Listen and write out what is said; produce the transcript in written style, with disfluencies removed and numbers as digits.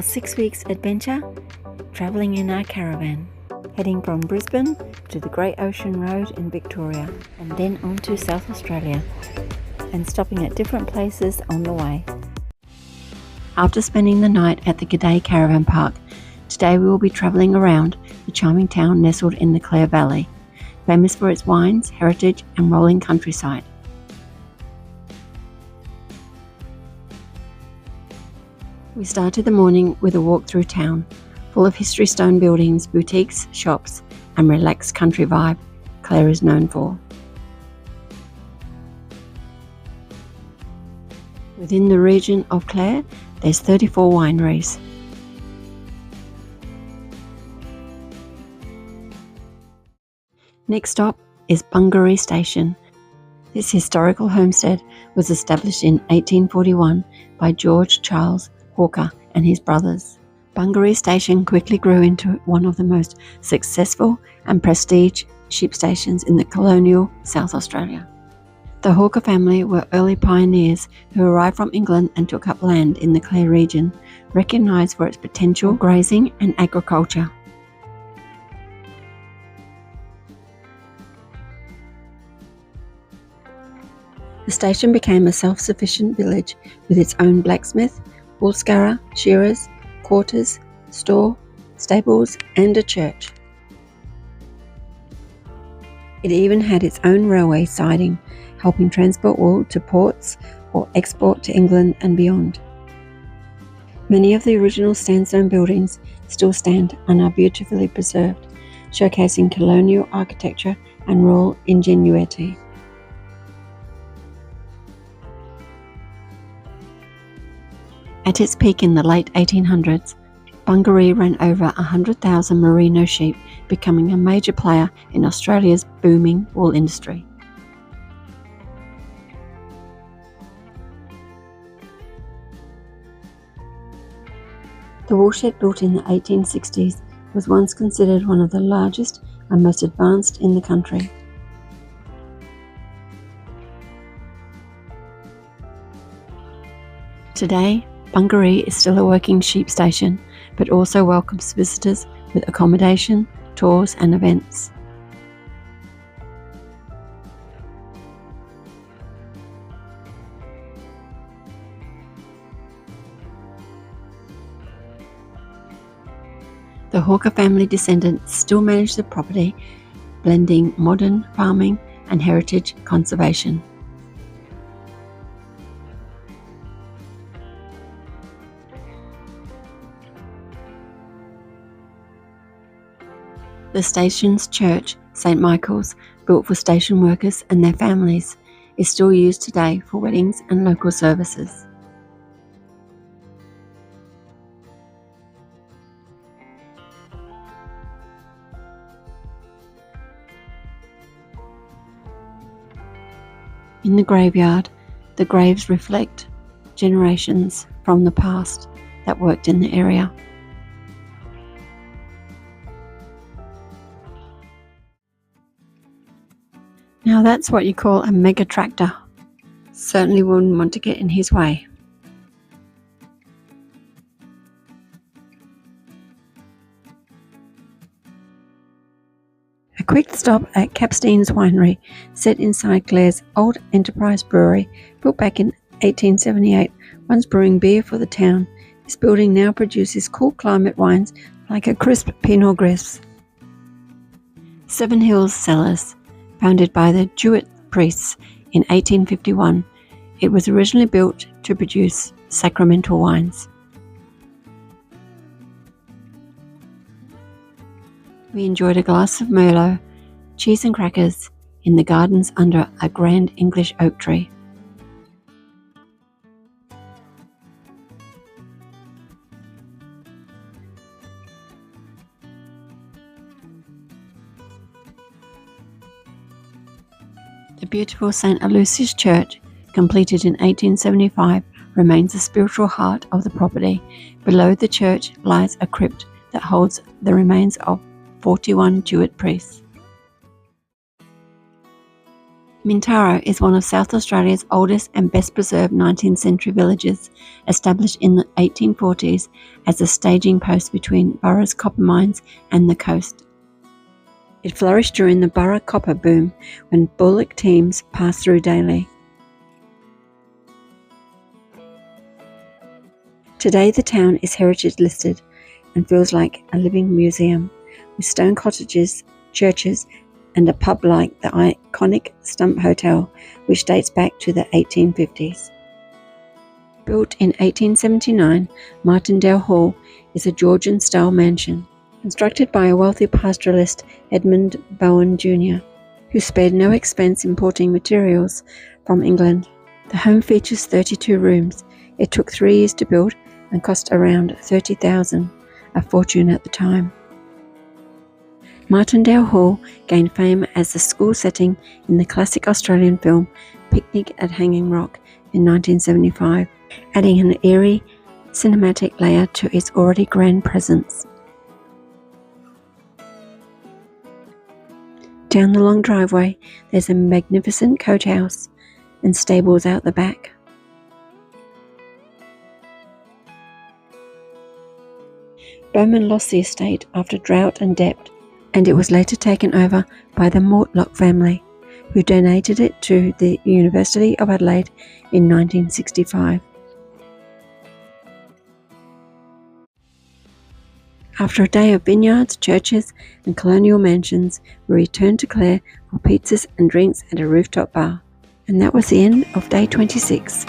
6 weeks adventure, travelling in our caravan, heading from Brisbane to the Great Ocean Road in Victoria and then on to South Australia, and stopping at different places on the way. After spending the night at the G'day Caravan Park, today we will be travelling around the charming town nestled in the Clare Valley, famous for its wines, heritage and rolling countryside. We started the morning with a walk through town, full of history stone buildings, boutiques, shops and relaxed country vibe Clare is known for. Within the region of Clare, there's 34 wineries. Next stop is Bungaree Station. This historical homestead was established in 1841 by George Charles Hawker and his brothers. Bungaree Station quickly grew into one of the most successful and prestige sheep stations in the colonial South Australia. The Hawker family were early pioneers who arrived from England and took up land in the Clare region, recognised for its potential grazing and agriculture. The station became a self-sufficient village with its own blacksmith, woolscarer, shearers, quarters, store, stables and a church. It even had its own railway siding, helping transport wool to ports or export to England and beyond. Many of the original sandstone buildings still stand and are beautifully preserved, showcasing colonial architecture and rural ingenuity. At its peak in the late 1800s, Bungaree ran over 100,000 merino sheep, becoming a major player in Australia's booming wool industry. The woolshed, built in the 1860s, was once considered one of the largest and most advanced in the country. Today, Bungaree is still a working sheep station, but also welcomes visitors with accommodation, tours and events. The Hawker family descendants still manage the property, blending modern farming and heritage conservation. The station's church, St Michael's, built for station workers and their families, is still used today for weddings and local services. In the graveyard, the graves reflect generations from the past that worked in the area. Now that's what you call a mega tractor. Certainly wouldn't want to get in his way. A quick stop at Capsteins Winery, set inside Clare's old enterprise brewery, built back in 1878, once brewing beer for the town. This building now produces cool climate wines like a crisp Pinot Gris. Sevenhill Cellars, founded by the Jesuit priests in 1851, it was originally built to produce sacramental wines. We enjoyed a glass of Merlot, cheese and crackers in the gardens under a grand English oak tree. The beautiful St Aloysius Church, completed in 1875, remains the spiritual heart of the property. Below the church lies a crypt that holds the remains of 41 Jesuit priests. Mintaro is one of South Australia's oldest and best preserved 19th century villages, established in the 1840s as a staging post between Burra's copper mines and the coast. It flourished during the Burra copper boom when bullock teams passed through daily. Today the town is heritage listed and feels like a living museum, with stone cottages, churches, and a pub like the iconic Stump Hotel, which dates back to the 1850s. Built in 1879, Martinale Hall is a Georgian-style mansion, constructed by a wealthy pastoralist Edmund Bowen Jr., who spared no expense importing materials from England. The home features 32 rooms. It took 3 years to build and cost around $30,000, a fortune at the time. Martinale Hall gained fame as the school setting in the classic Australian film Picnic at Hanging Rock in 1975, adding an eerie, cinematic layer to its already grand presence. Down the long driveway, there's a magnificent coach house and stables out the back. Bowman lost the estate after drought and debt, and it was later taken over by the Mortlock family, who donated it to the University of Adelaide in 1965. After a day of vineyards, churches, and colonial mansions, we returned to Clare for pizzas and drinks at a rooftop bar. And that was the end of day 26.